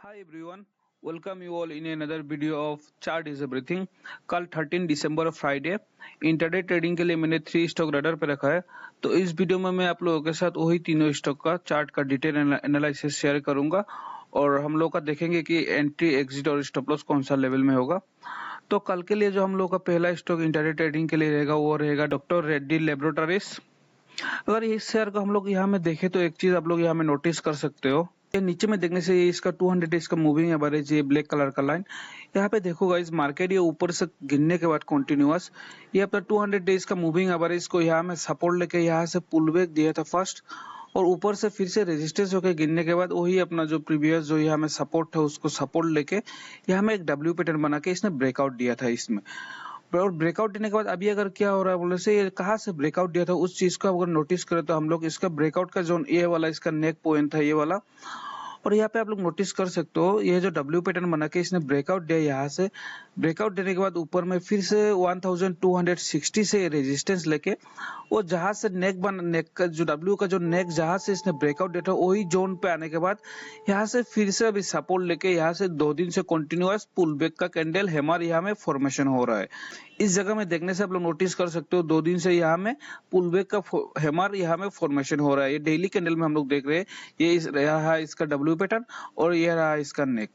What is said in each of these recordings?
Hi everyone, welcome you all in another video of Chart is Everything। कल 13 दिसंबर Friday intraday trading के लिए मैंने 3 stock radar पे रखा है। तो इस वीडियो में मैं आप लोगों के साथ वही तीनों स्टॉक का चार्ट का डिटेल एनालिसिस शेयर करूंगा और हम लोग का देखेंगे कि एंट्री एग्जिट और स्टॉप लॉस कौन सा लेवल में होगा। तो कल के लिए जो हम लोग का पहला स्टॉक इंटरडे ट्रेडिंग के लिए रहेगा वो रहेगा डॉक्टर रेड्डी लेबोरेटरीज। अगर इस शेयर को हम लोग यहाँ में देखें तो एक चीज आप लोग यहाँ में नोटिस कर सकते हो, ये नीचे में देखने से ये इसका 200 डेज का मूविंग एवरेज, ये ब्लैक कलर का लाइन यहाँ पे देखो गाइस, मार्केट ये ऊपर से गिरने के बाद कंटिन्यूअस ये अपना 200 डेज का मूविंग एवरेज को यहाँ में सपोर्ट लेके यहाँ से पुल बैक दिया था फर्स्ट, और ऊपर से फिर से रेजिस्टेंस होकर गिरने के बाद वही अपना जो प्रीवियस जो यहाँ में सपोर्ट है उसको सपोर्ट लेके यहाँ में एक डब्ल्यू पैटर्न बना के इसने ब्रेकआउट दिया था इसमें। और ब्रेकआउट देने के बाद अभी अगर क्या हो रहा है बोले से, ये कहाँ से ब्रेकआउट दिया था उस चीज को अगर नोटिस करें तो हम लोग इसका ब्रेकआउट का जोन ये वाला इसका नेक पॉइंट था ये वाला, और यहाँ पे आप लोग नोटिस कर सकते हो ये जो डब्ल्यू पैटर्न बना के इसने ब्रेकआउट दिया, यहाँ से ब्रेकआउट देने के बाद ऊपर में फिर से 1260 से रेजिस्टेंस लेके वो जहां से नेक का जो डब्ल्यू का जो नेक जहां से इसने ब्रेकआउट दिया था वही जोन पे आने के बाद यहाँ से फिर से अभी सपोर्ट लेके यहाँ से 2 दिन से कंटिन्यूअस पुल बैक का कैंडल हैमर यहाँ में फॉर्मेशन हो रहा है। इस जगह में देखने से आप लोग नोटिस कर सकते हो 2 दिन से यहाँ में पुल बैक का हैमर यहाँ में फॉर्मेशन हो रहा है। ये डेली कैंडल में हम लोग देख रहे हैं, ये रहा इसका डब्ल्यू पैटर्न और ये रहा इसका नेक।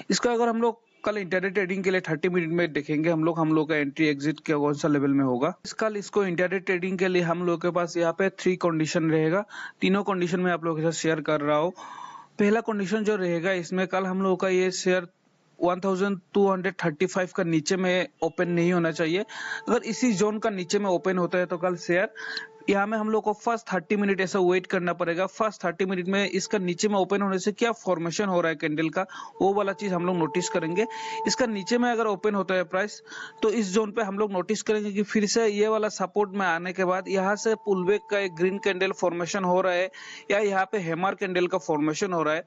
इसका अगर हम लोग कल इंटरडे ट्रेडिंग के लिए 30 मिनट में देखेंगे हम लोग का एंट्री एग्जिट क्या कौन सा लेवल में होगा। कल इसको इंटरडे ट्रेडिंग के लिए हम लोग के पास यहाँ पे 3 कंडीशन रहेगा, तीनों कंडीशन में आप लोगों के साथ शेयर कर रहा हूँ। पहला कंडीशन जो रहेगा इसमें कल हम लोग का ये शेयर 1235 का नीचे में ओपन नहीं होना चाहिए। अगर इसी जोन का नीचे में ओपन होता है तो कल शेयर यहाँ में हम लोग को फर्स्ट 30 मिनट ऐसा वेट करना पड़ेगा। फर्स्ट 30 मिनट में इसका नीचे में ओपन होने से क्या फॉर्मेशन हो रहा है कैंडल का, वो वाला चीज हम लोग नोटिस करेंगे। इसका नीचे में अगर ओपन होता है प्राइस तो इस जोन पे हम लोग नोटिस करेंगे कि फिर से ये वाला सपोर्ट में आने के बाद यहाँ से पुलबैक का एक ग्रीन कैंडल फॉर्मेशन हो रहा है या यहाँ पे हैमर कैंडल का फॉर्मेशन हो रहा है।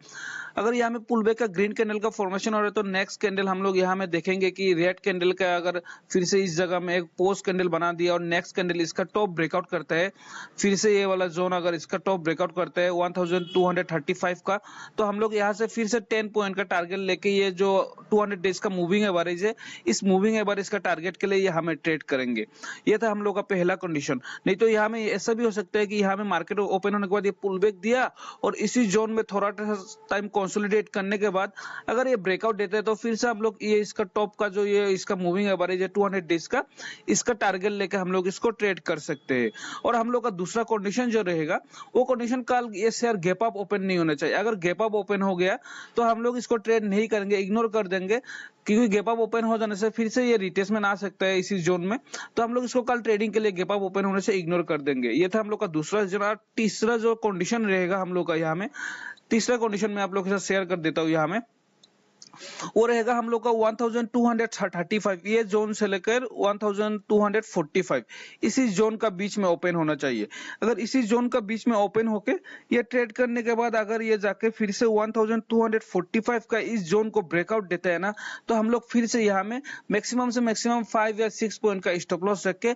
अगर यहाँ में पुलबैक का ग्रीन कैंडल का फॉर्मेशन हो रहा है तो नेक्स्ट कैंडल हम लोग यहाँ में देखेंगे कि रेड कैंडल का अगर फिर से इस जगह में एक पोस्ट कैंडल बना दिया और नेक्स्ट कैंडल इसका टॉप ब्रेकआउट करता है, फिर से ये वाला जोन अगर इसका टॉप ब्रेकआउट करता है 1235 का, तो हम लोग यहाँ से फिर से 10 पॉइंट का टारगेट लेके ये जो 200 डेज का मूविंग एवरेज है इस मूविंग एवरेज का टारगेट के लिए ये हमें ट्रेड करेंगे। ये था हम लोग का पहला कंडीशन। नहीं तो यहाँ में ऐसा भी हो सकता है कि यहाँ में मार्केट ओपन होने के बाद ये पुल बैक दिया और इसी जोन में थोड़ा टाइम कंसोलिडेट करने के बाद अगर ये ब्रेकआउट देते हैं तो फिर से हम लोग ये इसका टॉप का जो ये इसका मूविंग एवरेज है 200 डेज का, इसका टारगेट लेके हम लोग इसको ट्रेड कर सकते हैं। और हम लोग का दूसरा कंडीशन जो रहेगा वो कंडीशन कल ये शेयर गैप अप ओपन नहीं होना चाहिए। अगर गैप अप ओपन हो गया तो हम लोग इसको ट्रेड नहीं करेंगे, इग्नोर कर देंगे, क्योंकि गैप अप ओपन हो जाने से फिर से ये रिटेसमेंट आ सकता है इसी जोन में, तो हम लोग इसको कल ट्रेडिंग के लिए गैप अप ओपन होने से इग्नोर कर देंगे। ये था हम लोग का दूसरा। जना तीसरा जो कंडीशन रहेगा हम लोग का यहाँ में, तीसरा कंडीशन में आप लोग के साथ शेयर कर देता हूँ यहाँ में, वो रहेगा हम लोग का 1235, ये जोन से लेकर 1245 इसी जोन का बीच में ओपन होना चाहिए। अगर इसी जोन का बीच में ओपन होके ये ट्रेड करने के बाद अगर ये जाके फिर से 1245 का इस जोन को ब्रेकआउट देता है ना, तो हम लोग फिर से यहाँ में मैक्सिमम से मैक्सिमम 5 या 6 पॉइंट का स्टॉप लॉस रख के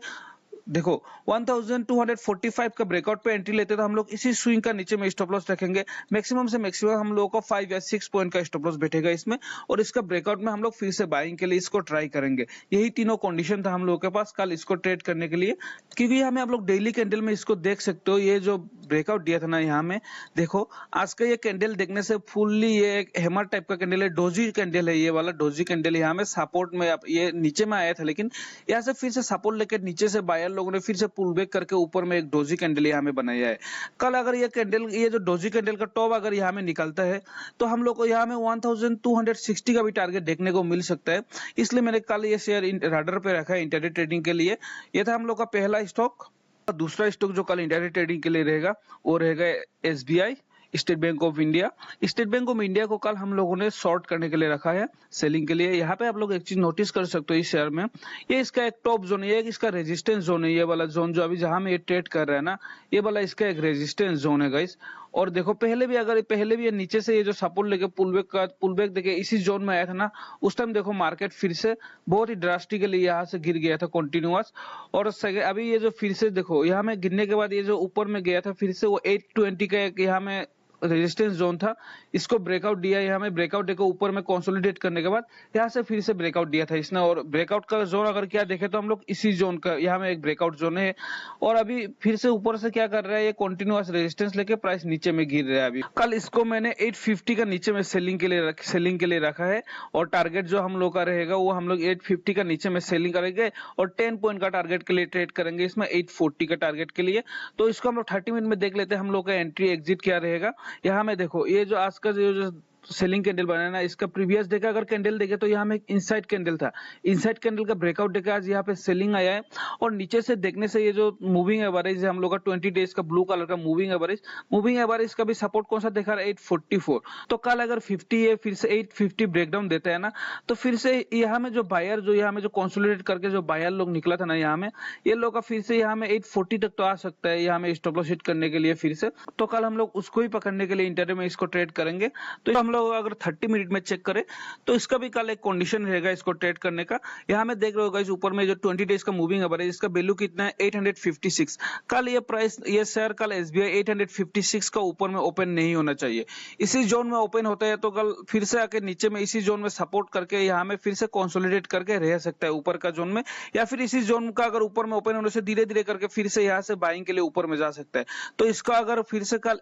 देखो 1245 का ब्रेकआउट पे एंट्री लेते तो हम लोग इसी स्विंग का नीचे में स्टॉप लॉस रखेंगे। मैक्सिमम से मैक्सिमम हम लोगों को 5 या 6 पॉइंट का स्टॉप लॉस बैठेगा इसमें, और इसका ब्रेकआउट में हम लोग फिर से बाइंग के लिए इसको ट्राई करेंगे। यही तीनों कंडीशन था हम लोगों के पास कल इसको ट्रेड करने के लिए। क्योंकि हमें आप लोग डेली कैंडल में इसको देख सकते हो, ये जो ब्रेकआउट दिया था ना यहाँ में देखो, आज का ये कैंडल देखने से फुल्ली ये एक हैमर टाइप का कैंडल है, डोजी कैंडल है, ये वाला डोजी कैंडल यहाँ में सपोर्ट में ये नीचे में आया था, लेकिन यहाँ से फिर से सपोर्ट लेकर नीचे से बायर लोगों ने फिर से पुल बैक करके ऊपर में एक डोजी कैंडल यहाँ में बनाया है। कल अगर ये कैंडल, ये जो डोजी कैंडल का टॉप अगर यहाँ में निकलता है तो हम लोग को यहाँ में 1260 का भी टारगेट देखने को मिल सकता है। इसलिए मैंने कल ये शेयर रडार पे रखा है इंटरडे ट्रेडिंग के लिए। ये था हम लोग का पहला स्टॉक। दूसरा स्टॉक जो कल इंटरडे ट्रेडिंग के लिए रहेगा वो रहेगा SBI, state bank of India. State bank of India को कल हम लोगों ने शॉर्ट करने के लिए रखा है, सेलिंग के लिए। यहाँ पे आप लोग एक चीज नोटिस कर सकते हो इस शेयर में, ये इसका एक टॉप जोन है, एक इसका रेजिस्टेंस जोन है, ये वाला जोन जो अभी जहां में ये ट्रेड कर रहा है ना, ये वाला इसका एक रेजिस्टेंस जोन है गाइस। और देखो पहले भी ये नीचे से ये जो सपोर्ट लेके पुलबैक देके इसी जोन में आया था ना, उस टाइम देखो मार्केट फिर से बहुत ही ड्रास्टिकली यहाँ से गिर गया था कंटिन्यूअस। और अभी ये जो फिर से देखो यहाँ में गिरने के बाद ये जो ऊपर में गया था फिर से वो 820 का एक यहाँ में रेजिस्टेंस जोन था, इसको ब्रेकआउट दिया, यहाँ में ब्रेकआउट देकर ऊपर में कंसोलिडेट करने के बाद यहाँ से फिर से ब्रेकआउट दिया था इसने। और ब्रेकआउट का जोन अगर क्या देखे तो हम लोग इसी जोन का, यहाँ में एक ब्रेकआउट जोन है और अभी फिर से ऊपर से क्या कर रहा है, ये कंटिन्यूअस रेजिस्टेंस लेके प्राइस नीचे में गिर रहा है। अभी कल इसको मैंने 850 का नीचे में सेलिंग के लिए रखा है और टारगेट जो हम लोग का रहेगा वो हम लोग 850 का नीचे में सेलिंग करेंगे और 10 पॉइंट का टारगेट के लिए ट्रेड करेंगे इसमें 840 का टारगेट के लिए। तो इसको हम लोग 30 मिनट में देख लेते हैं हम लोग का एंट्री एग्जिट क्या रहेगा। यहाँ में देखो ये जो आज का जो सेलिंग कैंडल बना ना, इसका प्रीवियस डे का अगर कैंडल देखे तो यहाँ में इनसाइड कैंडल था, इनसाइड कैंडल का ब्रेकआउट देके आज यहाँ पे सेलिंग आया है। और नीचे से देखने से ये जो मूविंग एवरेज है हम लोग का 20 डेज का ब्लू कलर का मूविंग एवरेज का भी सपोर्ट कौन सा देखा रहा है 844। तो कल अगर 50 ये फिर से 850 ब्रेकडाउन देता है ना, तो फिर से यहाँ में जो बायर जो यहाँ में जो कंसोलिडेट करके जो बायर लोग निकला था ना, यहाँ में ये लोग का फिर से यहाँ में 840 तक तो आ सकता है यहाँ में स्टॉप लॉस हिट करने के लिए फिर से। तो कल हम लोग उसको ही पकड़ने के लिए इंटरडे में इसको ट्रेड करेंगे। तो हम लोग अगर 30 मिनट में चेक करें तो इसका भी कल एक कंडीशन रहेगा इसको ट्रेड करने का। यहाँ में देख रहे हो गाइस ऊपर में जो 20 डेज का मूविंग एवरेज, इसका वैल्यू कितना है 856। कल ये प्राइस, ये शेयर कल एसबीआई 856 का ऊपर में ओपन नहीं होना चाहिए। इसी जोन में ओपन होता है तो कल फिर से आके नीचे में इसी जोन में सपोर्ट करके यहाँ में फिर से कंसोलिडेट करके रह सकता है ऊपर का जोन में, या फिर इसी जोन का अगर ऊपर में ओपन होने से धीरे धीरे करके फिर से यहाँ से बाइंग के लिए ऊपर में जा सकता है। तो इसका अगर फिर से कल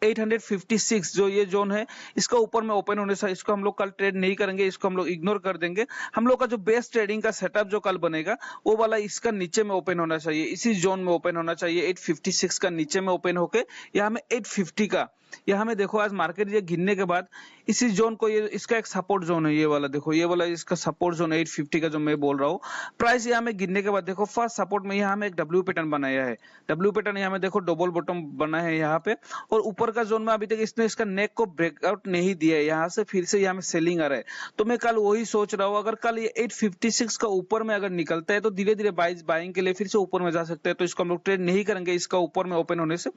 856 जो ये जोन है इसका ऊपर में ओपन होने से इसको हम लोग कल ट्रेड नहीं करेंगे, इसको हम लोग इग्नोर कर देंगे। हम लोग का जो बेस्ट ट्रेडिंग का सेटअप जो कल बनेगा वो वाला इसका नीचे में ओपन होना चाहिए, इसी जोन में ओपन होना चाहिए 856 का नीचे में ओपन होके यहाँ में 850 का। यहाँ में देखो आज मार्केट ये गिरने के बाद इसी जोन को, ये इसका एक सपोर्ट जोन है, ये वाला देखो, ये वाला इसका सपोर्ट जोन 850 का जो मैं बोल रहा हूँ। प्राइस यहाँ में गिरने के बाद देखो फर्स्ट सपोर्ट में यहाँ में एक डब्ल्यू पैटर्न बनाया है, डब्ल्यू पैटर्न यहाँ में देखो डबल बॉटम बना है यहाँ पे। और ऊपर का जोन में अभी तक इसने इसका नेक को ब्रेकआउट नहीं दिया है, यहाँ से फिर से यहाँ में सेलिंग आ रहा है। तो मैं कल वही सोच रहा हूँ, अगर कल ये 856 का ऊपर में अगर निकलता है तो धीरे धीरे बाइंग के लिए फिर से ऊपर में जा सकते हैं। तो इसको हम लोग ट्रेड नहीं करेंगे इसका ऊपर में ओपन होने से,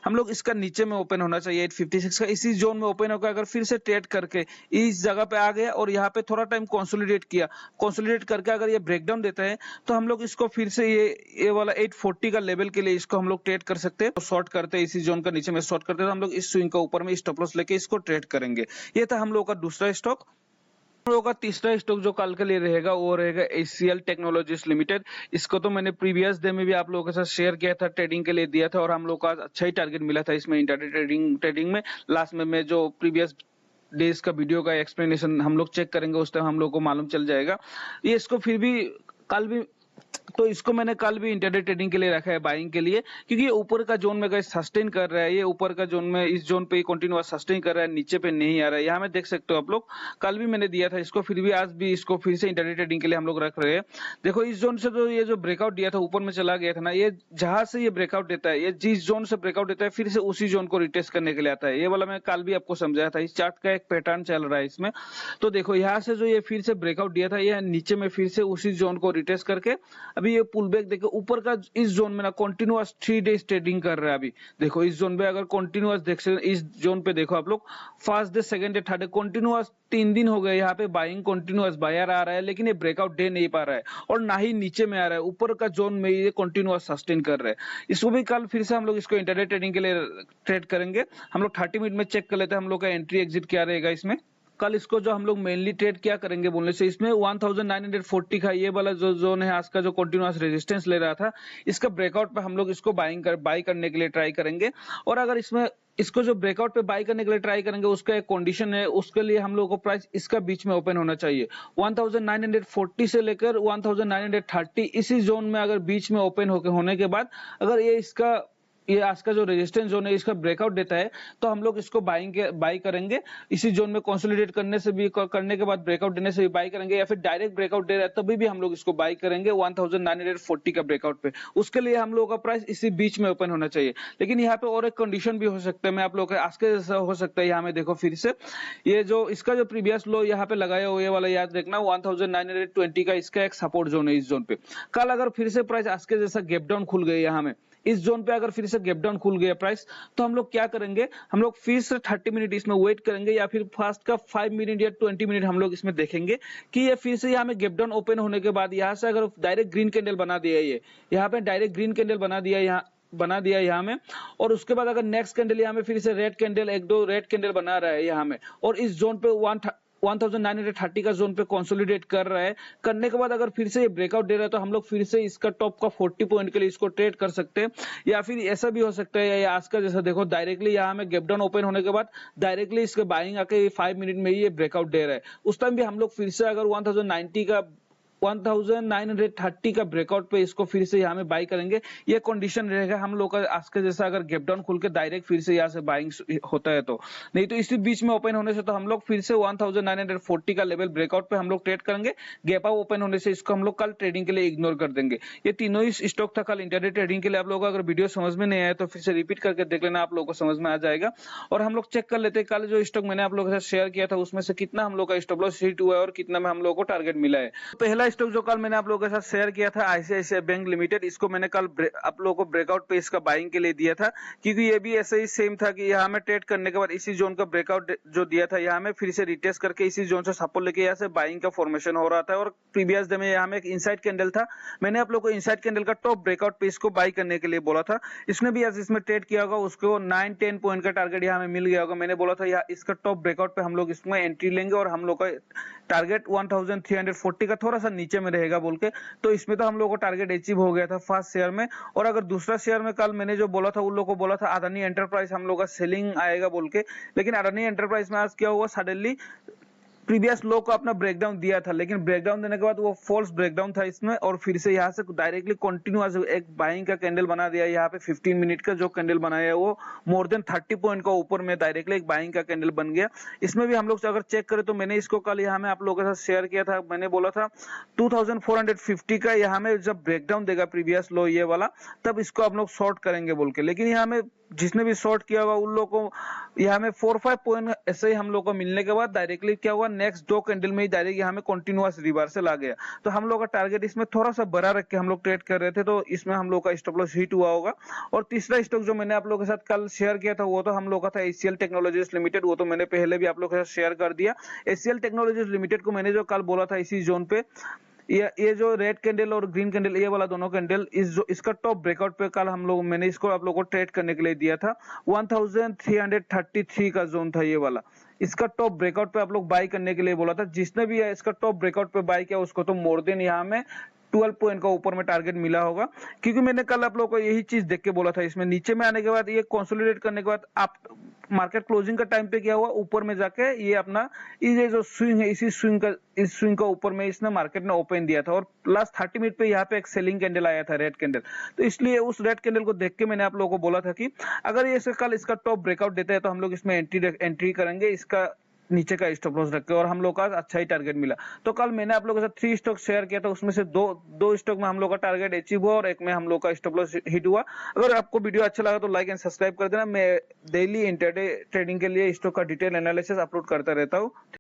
हम लोग इसका नीचे में ओपन होना चाहिए 856 का। इसी जोन में ओपन होकर अगर फिर से ट्रेड करके इस जगह पे आ गया और यहाँ पे थोड़ा टाइम कंसोलिडेट किया, कंसोलिडेट करके अगर ये ब्रेकडाउन देता है तो हम लोग इसको फिर से ये वाला 840 का लेवल के लिए इसको हम लोग ट्रेड कर सकते हैं। तो शॉर्ट करते हैं इसी जोन का नीचे में शॉर्ट करते हैं, तो हम लोग इस स्विंग का ऊपर में स्टॉप लॉस लेके इसको ट्रेड करेंगे। ये था हम लोग का दूसरा स्टॉक। हम लोग का तीसरा स्टॉक जो कल के लिए रहेगा वो रहेगा एचसीएल टेक्नोलॉजीज लिमिटेड। इसको तो मैंने प्रीवियस डे में भी आप लोगों के साथ शेयर किया था, ट्रेडिंग के लिए दिया था और हम लोग का अच्छा ही टारगेट मिला था इसमें इंट्राडे ट्रेडिंग में। लास्ट में मैं जो प्रीवियस डेज का वीडियो का एक्सप्लेनेशन हम लोग चेक करेंगे उस टाइम हम लोग को मालूम चल जाएगा। ये इसको फिर भी कल भी, तो इसको मैंने कल भी इंटरडे ट्रेडिंग के लिए रखा है बाइंग के लिए, क्योंकि ये ऊपर का जोन में गाइस सस्टेन कर रहा है, ये ऊपर का जोन में इस जोन पे ही कंटिन्यूअस सस्टेन कर रहा है, नीचे पे नहीं आ रहा है। यहाँ में देख सकते हो आप लोग, कल भी मैंने दिया था इसको, फिर भी आज भी इसको फिर से इंटरडे ट्रेडिंग के लिए हम लोग रख रहे हैं। देखो इस जोन से तो ये जो ब्रेकआउट दिया था ऊपर में चला गया था ना, ये जहां से ये ब्रेकआउट देता है, ये जिस जोन से ब्रेकआउट देता है फिर से उसी जोन को रिटेस्ट करने के लिए आता है। ये वाला मैं कल भी आपको समझाया था, इस चार्ट का एक पैटर्न चल रहा है इसमें। तो देखो यहाँ से जो ये फिर से ब्रेकआउट दिया था, ये नीचे में फिर से उसी जोन को रिटेस्ट करके अभी ये पुल बैक देखो ऊपर का इस जोन में ना कंटिन्यूअस 3 डेज ट्रेडिंग कर रहा है। अभी देखो इस जोन पे अगर कंटिन्यूअस देख सकते, इस जोन पे देखो आप लोग first day, second day, third day continuous 3 दिन हो गए यहाँ पे बाइंग, कंटिन्यूअस बायर आ रहा है, लेकिन ये ब्रेकआउट दे नहीं पा रहा है और ना ही नीचे में आ रहा है, ऊपर का जोन में ये कंटिन्यूअस सस्टेन कर रहा है। इसको भी कल फिर से हम लोग इसको इंटरडे ट्रेडिंग के लिए ट्रेड करेंगे। हम लोग 30 मिनट में चेक कर लेते हैं हम लोग का एंट्री एग्जिट क्या रहेगा इसमें। कल इसको जो हम लोग मेनली ट्रेड क्या करेंगे बोलने से, इसमें 1940 का ये वाला जो जोन है आज का जो कंटिन्यूअस रेजिस्टेंस ले रहा था, इसका ब्रेकआउट पे हम लोग इसको बाई करने के लिए ट्राई करेंगे। और अगर इसमें इसको जो ब्रेकआउट पे बाई करने के लिए ट्राई करेंगे उसका एक कंडीशन है, उसके लिए हम लोग को प्राइस इसका बीच में ओपन होना चाहिए 1940 से लेकर 1930 इसी जोन में अगर बीच में ओपन होने के बाद अगर ये आज का जो रेजिस्टेंस जोन है इसका ब्रेकआउट देता है तो हम लोग इसको बाई करेंगे। इसी जोन में कंसोलिडेट करने के बाद ब्रेकआउट देने से भी बाई करेंगे, या फिर डायरेक्ट ब्रेकआउट दे रहा है तभी भी हम लोग इसको बाई करेंगे 1940 का ब्रेकआउट पे। उसके लिए हम लोगों का प्राइस इसी बीच में ओपन होना चाहिए। लेकिन यहाँ पे और एक कंडीशन भी हो सकता है, मैं आप लोग आज के जैसा हो सकता है। यहाँ में देखो फिर से ये जो इसका जो प्रीवियस लो यहाँ पे लगाया हुआ, ये वाला याद रखना 1920 का इसका एक सपोर्ट जोन है। इस जोन पे कल अगर फिर से प्राइस आज के जैसा गैप डाउन खुल गई, यहाँ में इस जोन पे अगर फिर से गैप डाउन खुल गया प्राइस, तो हम लोग क्या करेंगे, हम लोग फिर से 30 मिनट इसमें वेट करेंगे, या फिर फास्ट का 5 मिनट या 20 मिनट हम लोग इसमें देखेंगे कि ये फिर से यहाँ में गैप डाउन ओपन होने के बाद यहाँ से अगर डायरेक्ट ग्रीन कैंडल बना दिया, ये यहाँ पे डायरेक्ट ग्रीन कैंडल बना दिया, यहाँ बना दिया यहाँ में। और उसके बाद अगर नेक्स्ट कैंडल यहाँ में फिर से रेड कैंडल, एक दो रेड कैंडल बना रहा है यहाँ में, और इस जोन पे 1930 का जोन पे कंसोलिडेट कर रहा है, करने के बाद अगर फिर से ये ब्रेकआउट दे रहा है तो हम लोग फिर से इसका टॉप का 40 पॉइंट के लिए इसको ट्रेड कर सकते हैं। या फिर ऐसा भी हो सकता है, या आज का जैसा देखो डायरेक्टली यहाँ में गैप डाउन ओपन होने के बाद डायरेक्टली इसके बाइंग आके 5 मिनट में ही ये ब्रेकआउट दे रहा है। उस टाइम भी हम लोग फिर से अगर 1930 का ब्रेकआउट पे इसको फिर से यहाँ में बाई करेंगे, ये कंडीशन रहेगा हम लोग का आज के जैसा, अगर गैप डाउन खुल के डायरेक्ट फिर से यहाँ से बाइंग होता है तो। नहीं तो इसी बीच में ओपन होने से तो हम लोग फिर से 1940 का लेवल ब्रेकआउट पे हम लोग ट्रेड करेंगे। गैप अप ओपन होने से इसको हम लोग कल ट्रेडिंग के लिए इग्नोर कर देंगे। ये तीनों ही स्टॉक था कल इंटरडे ट्रेडिंग के लिए। आप लोगों को अगर वीडियो समझ में नहीं आया तो फिर से रिपीट करके देख लेना, आप लोगों को समझ में आ जाएगा। और हम लोग चेक कर लेते हैं कल जो स्टॉक मैंने आप लोगों के साथ शेयर किया था उसमें से कितना हम लोग का स्टॉप लॉस हिट हुआ है और कितना में हम लोगों को टारगेट मिला है। पहला स्टॉक जो कल मैंने आप लोगों के साथ शेयर किया था आईसीआईसीआई बैंक लिमिटेड, इसको मैंने कल आप लोगों को ब्रेकआउट पे इसका बाइंग के लिए दिया था, क्योंकि ये भी ऐसे ही सेम था कि यहाँ में ट्रेड करने के बाद इसी जोन का ब्रेकआउट जो दिया था, यहाँ में फिर से रिटेस्ट करके इसी जोन से सपोर्ट लेके यहाँ से बाइंग का फॉर्मेशन हो रहा था। और प्रीवियस डे में यहाँ में एक इनसाइड कैंडल था, मैंने आप लोग को इनसाइड कैंडल का टॉप ब्रेकआउट पे इसको बाई करने के लिए बोला था। इसने भी आज इसमें ट्रेड किया होगा, उसको 9-10 पॉइंट का टारगेट यहाँ में मिल गया होगा। मैंने बोला था यहाँ इसका टॉप ब्रेकआउट पे हम लोग इसमें एंट्री लेंगे और हम लोग का टारगेट 1340 का थोड़ा सा नीचे में रहेगा बोल के, तो इसमें तो हम लोगों को टारगेट अचीव हो गया था फर्स्ट शेयर में। और अगर दूसरा शेयर में कल मैंने जो बोला था उन लोगों को बोला था अडानी एंटरप्राइज हम लोग का सेलिंग आएगा बोल के, लेकिन अडानी एंटरप्राइज में आज क्या हुआ, सडनली प्रीवियस लो को अपना ब्रेकडाउन दिया था, लेकिन ब्रेकडाउन देने के बाद वो फॉल्स ब्रेकडाउन था इसमें, और फिर से यहाँ से डायरेक्टली कंटिन्यूअस एक बाइंग का कैंडल बना दिया। यहाँ पे 15 मिनट का जो कैंडल बनाया है वो मोर देन 30 पॉइंट का ऊपर में डायरेक्टली एक बाइंग का कैंडल बन गया। इसमें भी हम लोग अगर चेक करें तो मैंने इसको कल यहाँ में आप लोगों के साथ शेयर किया था, मैंने बोला था 2450 का यहाँ में जब ब्रेकडाउन देगा प्रीवियस लो ये वाला, तब इसको आप लोग शॉर्ट करेंगे बोल के। लेकिन यहाँ में जिसने भी शॉर्ट किया होगा उन लोगों को यहाँ में 4-5 पॉइंट ऐसे ही हम लोग को मिलने के बाद डायरेक्टली क्या हुआ, नेक्स्ट दो कैंडल में ही डायरेक्ट यहाँ में कंटिन्यूअस रिवर्सल आ गया। तो हम लोग का टारगेट इसमें थोड़ा सा बड़ा रख के हम लोग ट्रेड कर रहे थे, तो इसमें हम लोग का स्टॉप लॉस हिट हुआ होगा। और तीसरा स्टॉक जो मैंने आप लोगों के साथ कल शेयर किया था वो तो हम लोग का था एचसीएल टेक्नोलॉजीज लिमिटेड, वो तो मैंने पहले भी आप लोग के साथ शेयर कर दिया। एचसीएल टेक्नोलॉजीज लिमिटेड को मैंने जो कल बोला था इसी जोन पे, ये जो रेड कैंडल और ग्रीन कैंडल ये वाला दोनों कैंडल इसका टॉप ब्रेकआउट पे कल हम लोग मैंने इसको आप लोगों को ट्रेड करने के लिए दिया था। 1333 का जोन था ये वाला, इसका टॉप ब्रेकआउट पे आप लोग बाई करने के लिए बोला था। जिसने भी इसका टॉप ब्रेकआउट पे बाई किया उसको तो मोर देन यहाँ में 12 पॉइंट का ऊपर में टारगेट मिला होगा, क्योंकि मैंने कल आप लोगों को यही चीज देख के बोला था। इसमें नीचे में आने के बाद ये कंसोलिडेट करने के बाद आप मार्केट क्लोजिंग का टाइम पे क्या हुआ, ऊपर में जाके ये अपना ये जो स्विंग है इस स्विंग का ऊपर में इसने मार्केट ने ओपन दिया था, और लास्ट 30 मिनट पे यहाँ पे एक सेलिंग कैंडल आया था, रेड कैंडल। तो इसलिए उस रेड कैंडल को देख के मैंने आप लोगों को बोला था कि अगर ये कल इसका टॉप ब्रेकआउट देता है तो हम लोग इसमें एंट्री करेंगे, इसका नीचे का स्टॉप लॉस रख के, और हम लोग का अच्छा ही टारगेट मिला। तो कल मैंने आप लोगों के साथ 3 स्टॉक शेयर किया था, उसमें से दो स्टॉक में हम लोग का टारगेट अचीव हुआ और एक में हम लोग का स्टॉप लॉस हिट हुआ। अगर आपको वीडियो अच्छा लगा तो लाइक एंड सब्सक्राइब कर देना। मैं डेली इंटरडे ट्रेडिंग के लिए स्टॉक का डिटेल एनालिसिस अपलोड करता रहता हूँ।